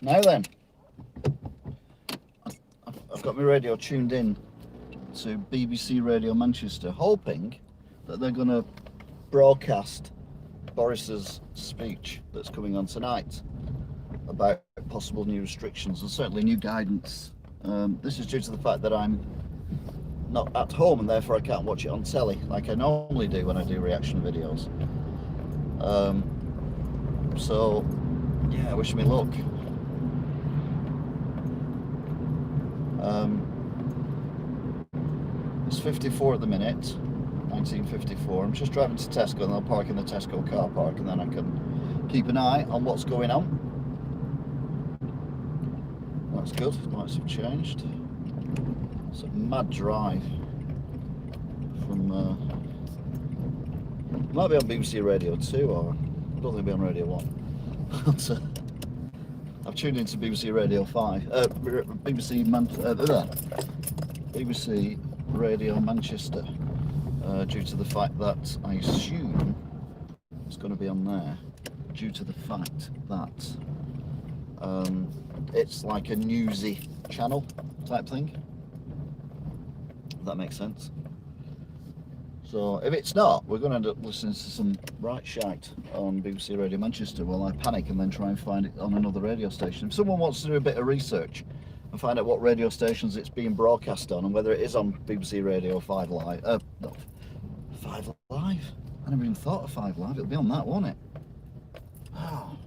Now then, I've got my radio tuned in to BBC Radio Manchester, hoping that they're going to broadcast Boris's speech that's coming on tonight about possible new restrictions and certainly new guidance. This is due to the fact that I'm not at home and therefore I can't watch it on telly like I normally do when I do reaction videos. So yeah, wish me luck. It's 54 at the minute, 1954. I'm just driving to Tesco and I'll park in the Tesco car park and then I can keep an eye on what's going on. That's good, lights have changed. It's a mad drive from, might be on BBC Radio 2 or I don't think it'll be on Radio 1. I've tuned into BBC Radio 5, BBC Radio Manchester, due to the fact that I assume it's going to be on there, due to the fact that it's like a newsy channel type thing, if that makes sense. So if it's not, we're going to end up listening to some right shite on BBC Radio Manchester while I panic and then try and find it on another radio station. If someone wants to do a bit of research and find out what radio stations it's being broadcast on and whether it is on BBC Radio 5 Live, not 5 Live? I never even thought of 5 Live, it'll be on that, won't it? Oh.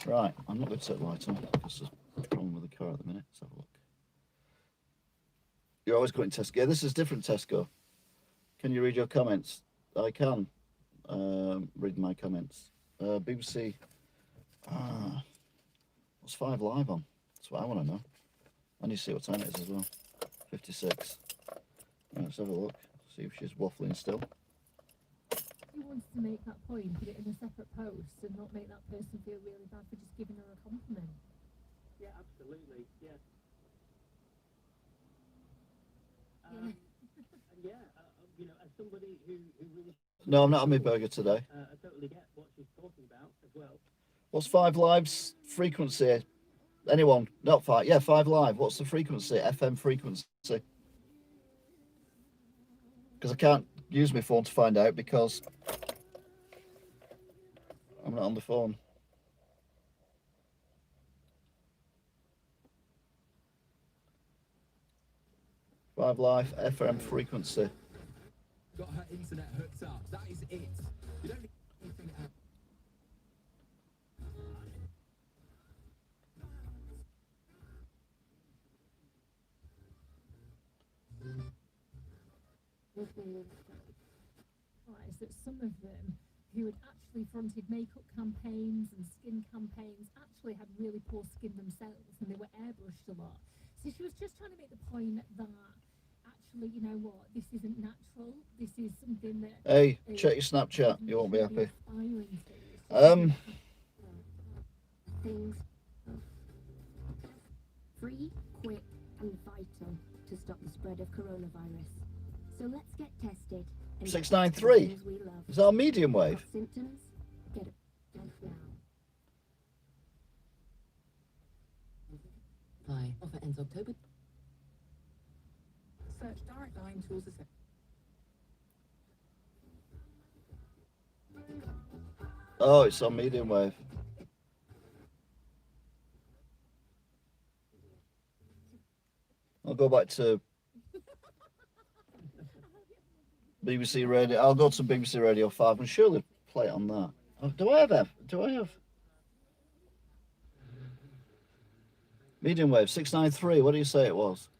Right, I'm not going to set the light on because there's a problem with the car at the minute. Let's have a look. You're always going to Tesco. Yeah, this is different Tesco. Can you read your comments? I can read my comments. BBC. What's 5 Live on? That's what I want to know. I need to see what time it is as well. 56. Right, let's have a look. See if she's waffling still. She wants to make that point, put it in a separate post and not make that person feel really bad for just giving her a compliment. Yeah, absolutely. Yeah. And you know, as somebody who really... No, I'm not on my burger today. I totally get what she's talking about as well. What's 5 Live's frequency? Anyone? Not 5. Yeah, 5 Live. What's the frequency? FM frequency? Because I can't use my phone to find out because I'm not on the phone. Five Live FM frequency. Got her internet hooked up. That is it. You don't need anything else. Is that some of them who had actually fronted makeup campaigns and skin campaigns actually had really poor skin themselves and they were airbrushed a lot. So she was just trying to make the point that actually, you know what, this isn't natural. This is something that... Hey, check your Snapchat. You won't be happy. Things free, quick and vital to stop the spread of coronavirus. So let's get tested. 693. Is that a medium wave? Symptoms? Get it now. Hi. Offer ends October. Search direct line tools. Oh, it's on medium wave. I'll go back to BBC Radio. I'll go to BBC Radio 5 and surely play it on that. Oh, do I have medium wave 693? What do you say it was?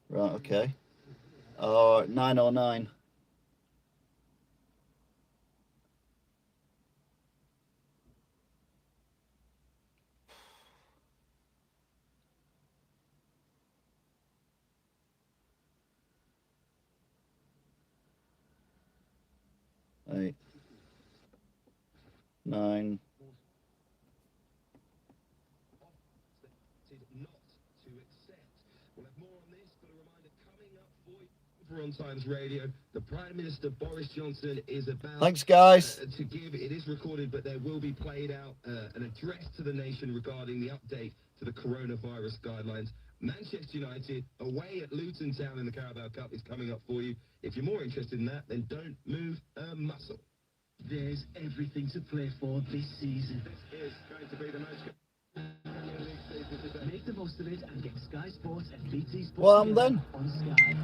Right, okay. 909. Eight, 9, for On Times Radio. The Prime Minister Boris Johnson is about Thanks, guys. to give, it is recorded, but there will be played out an address to the nation regarding the update to the coronavirus guidelines. Manchester United away at Luton Town in the Carabao Cup is coming up for you. If you're more interested in that, then don't move a muscle. There's everything to play for this season. This is going to be the most... Make the most of it and get Sky Sports and BT Sports Well, then. on Sky.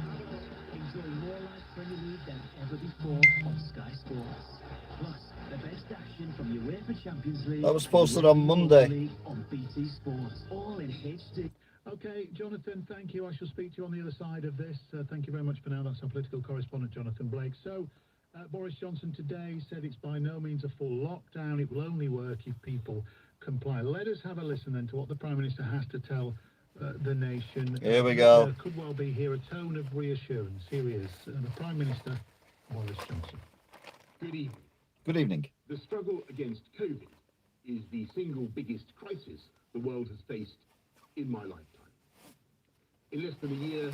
Enjoy more live Premier League than ever before on Sky Sports. Plus, the best action from UEFA Champions League. That was posted on Monday. League on BT Sports, all in HD. Okay, Jonathan, thank you. I shall speak to you on the other side of this. Thank you very much for now. That's our political correspondent, Jonathan Blake. So, Boris Johnson today said it's by no means a full lockdown. It will only work if people comply. Let us have a listen then to what the Prime Minister has to tell the nation. Here we go. Could well be here a tone of reassurance. Here he is, the Prime Minister, Boris Johnson. Good evening. Good evening. The struggle against COVID is the single biggest crisis the world has faced in my lifetime. In less than a year,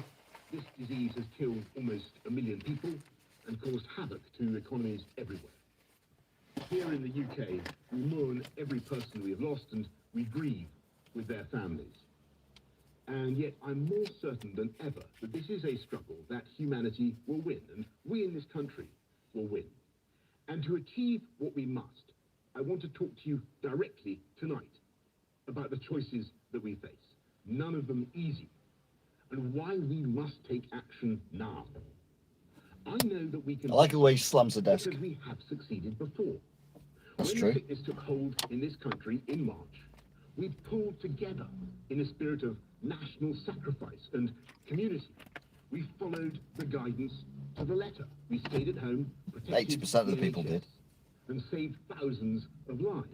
this disease has killed almost 1 million people and caused havoc to economies everywhere. Here in the UK, we mourn every person we have lost and we grieve with their families. And yet I'm more certain than ever that this is a struggle that humanity will win, and we in this country will win. And to achieve what we must, I want to talk to you directly tonight about the choices that we face, none of them easy, and why we must take action now. I know that we can... I like the way he slams the desk. Because we have succeeded before. That's when true. the sickness took hold in this country in March, we pulled together in a spirit of national sacrifice and community. We followed the guidance to the letter. We stayed at home, protected 80% of the people NHS, did. and saved thousands of lives.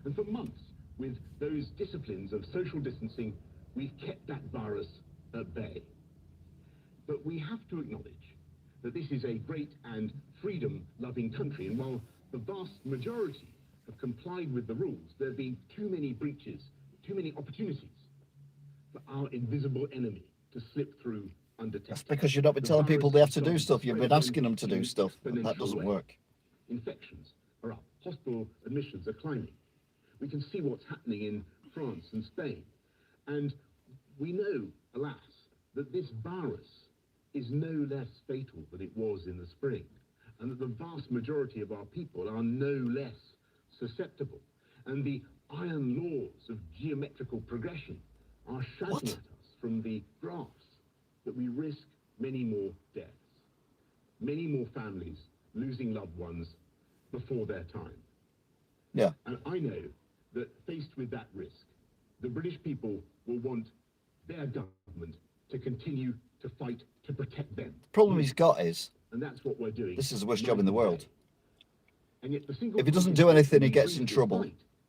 And for months, with those disciplines of social distancing, we've kept that virus at bay. But we have to acknowledge that this is a great and freedom-loving country, and while the vast majority have complied with the rules, there have been too many breaches, too many opportunities for our invisible enemy to slip through undetected. That's because you've not been telling people they have to do stuff. You've been asking them to do stuff, but that doesn't work. Infections are up. Hospital admissions are climbing. We can see what's happening in France and Spain. And we know, alas, that this virus is no less fatal than it was in the spring, and that the vast majority of our people are no less susceptible. And the iron laws of geometrical progression are shouting at us from the graphs that we risk many more deaths, many more families losing loved ones before their time. Yeah. And I know that faced with that risk, the British people will want their government to continue to fight to protect them. Problem he's got is, and that's what we're doing. this is the worst job in the world. And yet the single If he doesn't do anything, he gets in trouble.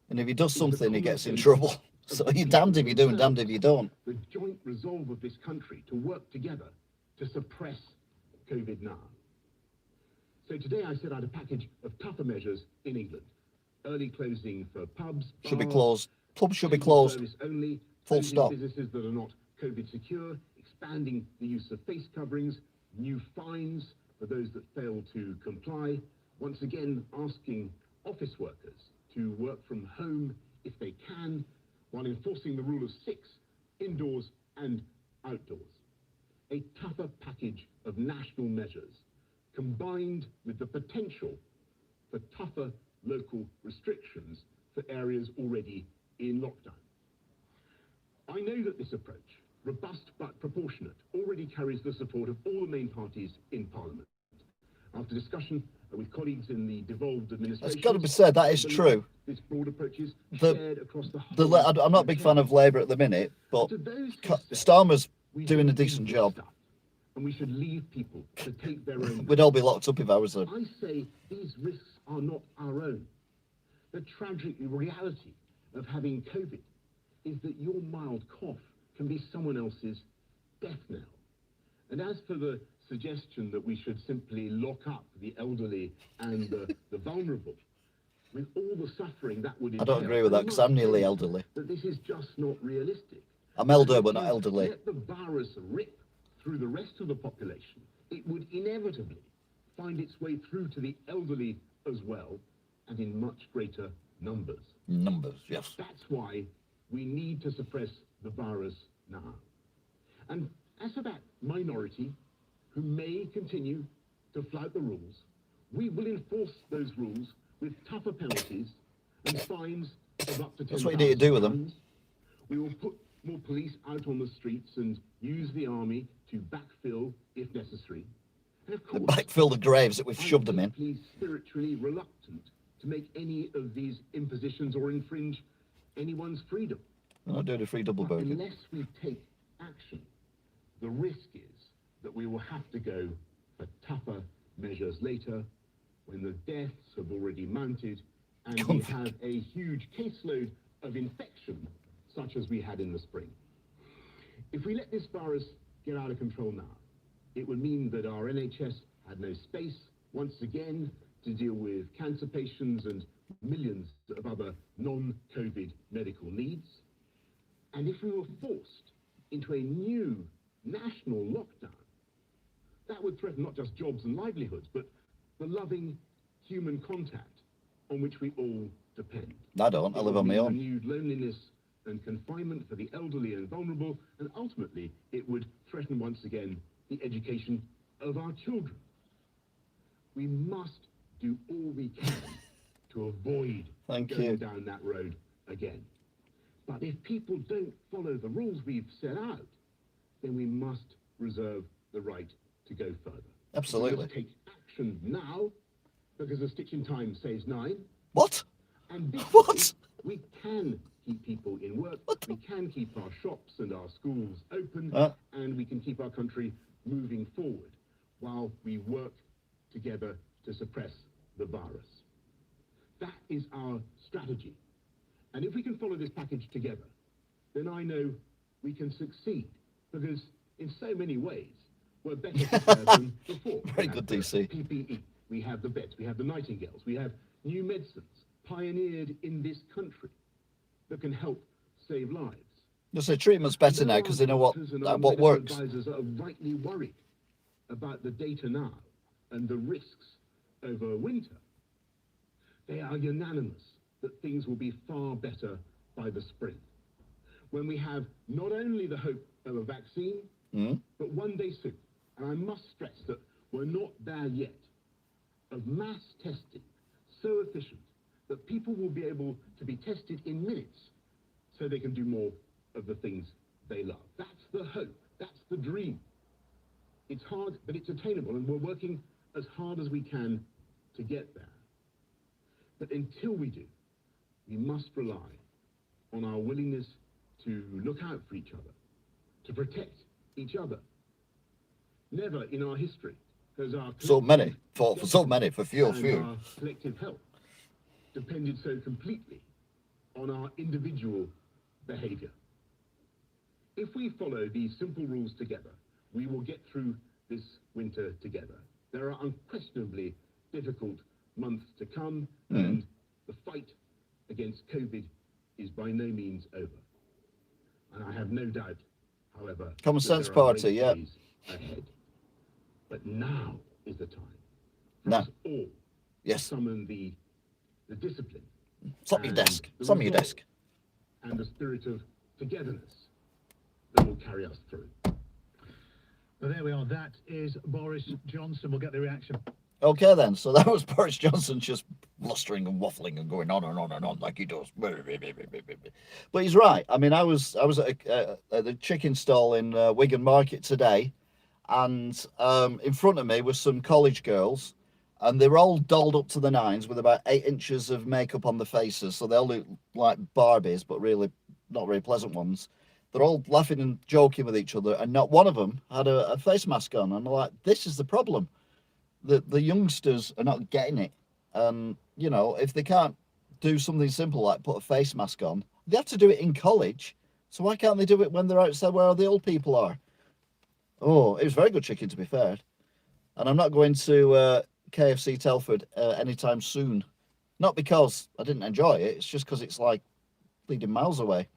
And if he does something, he gets in trouble. So you're damned if you do and damned if you don't. The joint resolve of this country to work together to suppress COVID now. So today I set out a package of tougher measures in England. Early closing for pubs, Should be bars, closed. Pubs should be closed. service only, Full closing stop. businesses that are not COVID secure, expanding the use of face coverings, new fines for those that fail to comply, once again asking office workers to work from home if they can, while enforcing the rule of 6 indoors and outdoors. A tougher package of national measures, combined with the potential for tougher local restrictions for areas already in lockdown. I know that this approach, robust but proportionate, already carries the support of all the main parties in Parliament. After discussion with colleagues in the devolved administration, It's got to be said, that is true. this broad approach is The- shared across the whole I'm not a big fan of Labour at the minute, but To those who say Starmer's we doing a don't decent need job. stuff, and we should leave people to take their own. We'd all be locked up if I was there. I say these risks are not our own. The tragic reality of having COVID is that your mild cough can be someone else's death knell. And as for the suggestion that we should simply lock up the elderly and the vulnerable, with all the suffering that would I don't entail, agree with that because I'm nearly elderly. that this is just not realistic. I'm elder, but not elderly. Let the virus rip through the rest of the population it would inevitably find its way through to the elderly as well, and in much greater numbers. Numbers, yes. That's why we need to suppress the virus now. And as for that minority who may continue to flout the rules, we will enforce those rules with tougher penalties and fines of up to 10,000 That's what you need to do with them. pounds. We will put more police out on the streets and use the army to backfill if necessary. And of They course, backfill the graves that we've shoved them in. I'm deeply spiritually reluctant to make any of these impositions or infringe anyone's freedom. I'm not doing a free double But burger. unless we take action, the risk is that we will have to go for tougher measures later when the deaths have already mounted and we have a huge caseload of infection such as we had in the spring. If we let this virus get out of control now, it would mean that our NHS had no space once again to deal with cancer patients and millions of other non-COVID medical needs. And if we were forced into a new national lockdown, that would threaten not just jobs and livelihoods, but the loving human contact on which we all depend. I don't. I live on my own. Renewed loneliness and confinement for the elderly and vulnerable, and ultimately it would threaten once again the education of our children. We must do all we can to avoid going down that road again. But if people don't follow the rules we've set out, then we must reserve the right to go further. Absolutely. We must take action now, because a stitch in time saves 9. What? And What? we can keep people in work, we can keep our shops and our schools open, and we can keep our country moving forward while we work together to suppress the virus. That is our strategy. And if we can follow this package together, then I know we can succeed, because in so many ways, we're better prepared than before. Very good, DC. PPE, we have the beds, we have the Nightingales, we have new medicines pioneered in this country that can help save lives. Just say treatment's better now because they know what works. Advisors are rightly worried about the data now and the risks over winter. They are unanimous that things will be far better by the spring, when we have not only the hope of a vaccine, but one day soon, and I must stress that we're not there yet, of mass testing so efficient that people will be able to be tested in minutes so they can do more of the things they love. That's the hope. That's the dream. It's hard, but it's attainable, and we're working as hard as we can to get there. But until we do, we must rely on our willingness to look out for each other, to protect each other. Never in our history has our for few. Our collective health depended so completely on our individual behavior. If we follow these simple rules together, we will get through this winter together. There are unquestionably difficult months to come, and the fight against COVID is by no means over. And I have no doubt, however, Common sense party, yeah. Ahead. But now is the time for Now. us all to summon the discipline. Stop your desk. Stop your desk. And the spirit of togetherness that will carry us through. Well, there we are. That is Boris Johnson. We'll get the reaction. Okay then, so that was Boris Johnson just blustering and waffling and going on and on and on like he does. But he's right. I mean, I was at the chicken stall in Wigan Market today, and in front of me was some college girls, and they were all dolled up to the nines with about 8 inches of makeup on their faces, so they all look like Barbies, but really not very pleasant ones. They're all laughing and joking with each other, and not one of them had a face mask on. And I'm like, this is the problem. The youngsters are not getting it. And, you know, if they can't do something simple like put a face mask on, they have to do it in college. So why can't they do it when they're outside where all the old people are? Oh, it was very good chicken, to be fair. And I'm not going to KFC Telford anytime soon. Not because I didn't enjoy it. It's just because it's like bleeding miles away.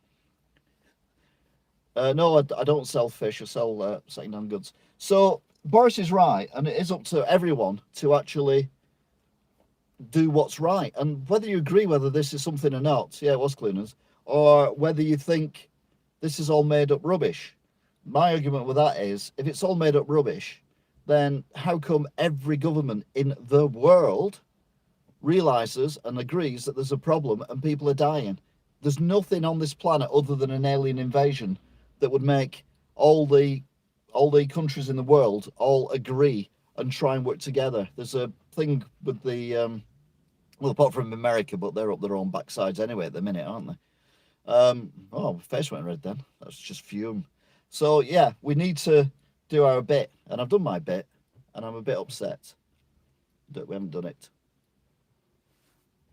No, I don't sell fish. I sell second-hand goods. So Boris is right, and it is up to everyone to actually do what's right. And whether you agree whether this is something or not, yeah, it was cleaners, or whether you think this is all made up rubbish. My argument with that is, if it's all made up rubbish, then how come every government in the world realizes and agrees that there's a problem and people are dying? There's nothing on this planet other than an alien invasion that would make all the countries in the world all agree and try and work together. There's a thing with the well, apart from America, but they're up their own backsides anyway at the minute, aren't they? Oh, my face went red then. That's just fume. So yeah, we need to do our bit, and I've done my bit, and I'm a bit upset that we haven't done it.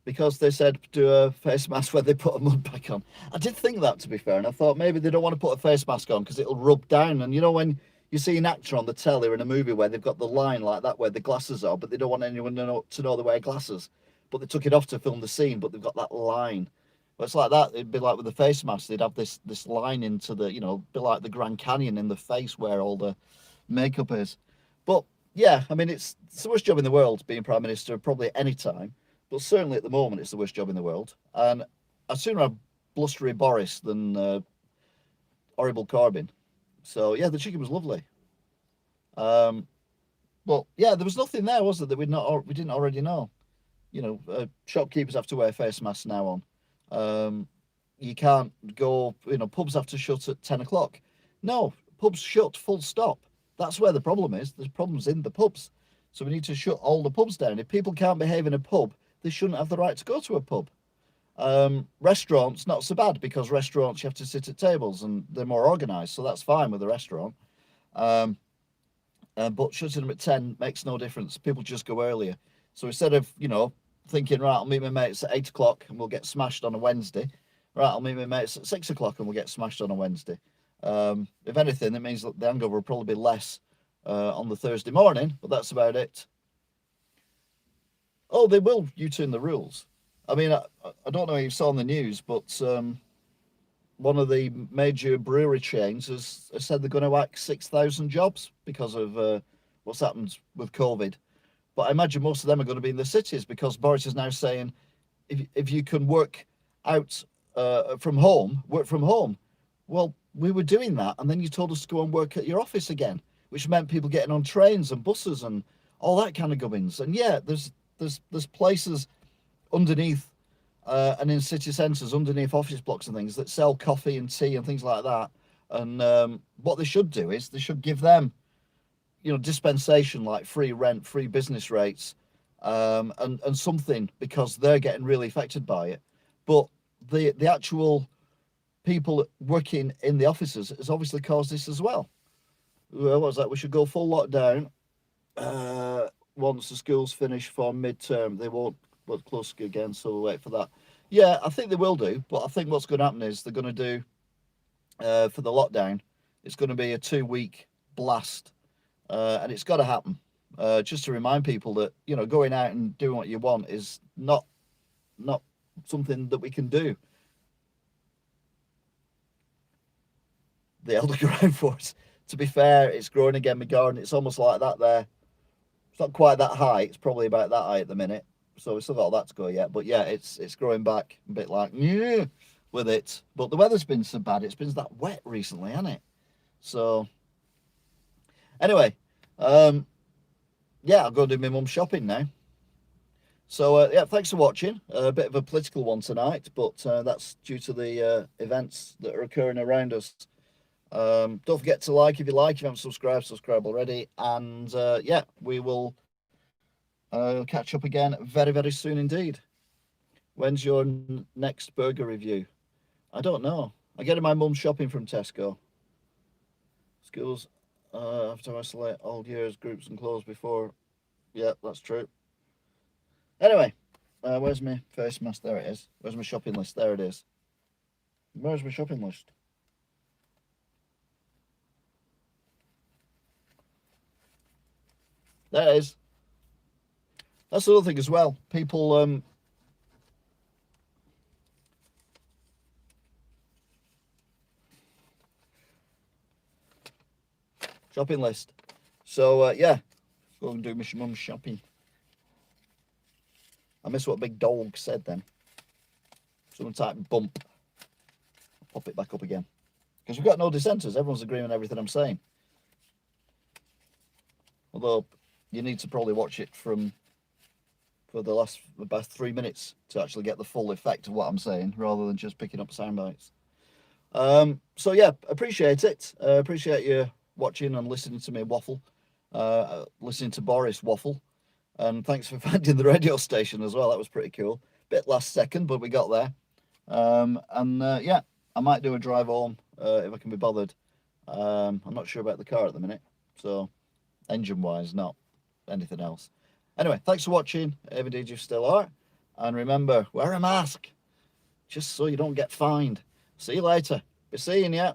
Because they said do a face mask when they put a mud pack on. I did think that, to be fair, and I thought maybe they don't want to put a face mask on because it'll rub down. And you know when you see an actor on the telly or in a movie where they've got the line like that where the glasses are, but they don't want anyone to know they wear glasses. But they took it off to film the scene, but they've got that line. Well, it's like that. It'd be like with the face mask. They'd have this line into the, be like the Grand Canyon in the face where all the makeup is. But yeah, I mean, it's the worst job in the world being Prime Minister, probably at any time. But certainly at the moment, it's the worst job in the world. And I'd sooner have blustery Boris than horrible Corbyn. So yeah, the chicken was lovely. But yeah, there was nothing there, was there, that we didn't already know. Shopkeepers have to wear face masks now on. You can't go. Pubs have to shut at 10 o'clock. No, pubs shut. Full stop. That's where the problem is. There's problems in the pubs. So we need to shut all the pubs down. If people can't behave in a pub, they shouldn't have the right to go to a pub. Restaurants, not so bad, because restaurants you have to sit at tables and they're more organised, so that's fine with a restaurant. But shutting them at 10 makes no difference. People just go earlier. So instead of, thinking, right, I'll meet my mates at 8 o'clock and we'll get smashed on a Wednesday. Right, I'll meet my mates at 6 o'clock and we'll get smashed on a Wednesday. If anything, it means that the hangover will probably be less on the Thursday morning, but that's about it. Oh, they will U-turn the rules. I mean, I don't know if you saw on the news, but one of the major brewery chains has said they're going to axe 6,000 jobs because of what's happened with COVID. But I imagine most of them are going to be in the cities, because Boris is now saying if you can work out from home, work from home. Well, we were doing that, and then you told us to go and work at your office again, which meant people getting on trains and buses and all that kind of gubbins. And yeah, there's places underneath and in city centres underneath office blocks and things that sell coffee and tea and things like that. And what they should do is they should give them, dispensation, like free rent, free business rates, and something, because they're getting really affected by it. But the actual people working in the offices has obviously caused this as well. What was that? We should go full lockdown once the schools finish for midterm. They won't close again, so we'll wait for that. Yeah, I think they will do, but I think what's going to happen is they're going to do for the lockdown, it's going to be a 2-week blast, and it's got to happen. Just to remind people that going out and doing what you want is not something that we can do. The elder ground force. To be fair, it's growing again, my garden. It's almost like that there. It's not quite that high. It's probably about that high at the minute. So we've still got all that to go yet. But yeah, it's growing back a bit like, yeah, with it. But the weather's been so bad. It's been that wet recently, hasn't it? So anyway, yeah, I'll go do my mum's shopping now. So yeah, thanks for watching. A bit of a political one tonight, but that's due to the events that are occurring around us. Don't forget to like if you like. If you haven't subscribe already. And yeah, we will catch up again very, very soon indeed. When's your next burger review? I don't know. I get my mum shopping from Tesco. Schools have to isolate all years, groups and clothes before. Yeah, that's true. Anyway, where's my face mask? There it is. Where's my shopping list? There it is. Where's my shopping list? There it is. That's the other thing as well. People shopping list. So yeah, go and do Mr. Mum's shopping. I missed what Big Dog said then. Someone type bump. Pop it back up again. Because we've got no dissenters. Everyone's agreeing on everything I'm saying. Although you need to probably watch it for the past 3 minutes to actually get the full effect of what I'm saying, rather than just picking up sound bites. So yeah, appreciate it. Appreciate you watching and listening to me waffle. Listening to Boris waffle. And thanks for finding the radio station as well. That was pretty cool. Bit last second, but we got there. Yeah, I might do a drive home if I can be bothered. I'm not sure about the car at the minute, so engine-wise, not anything else. Anyway, thanks for watching, if indeed you still are. And remember, wear a mask, just so you don't get fined. See you later. Be seeing you.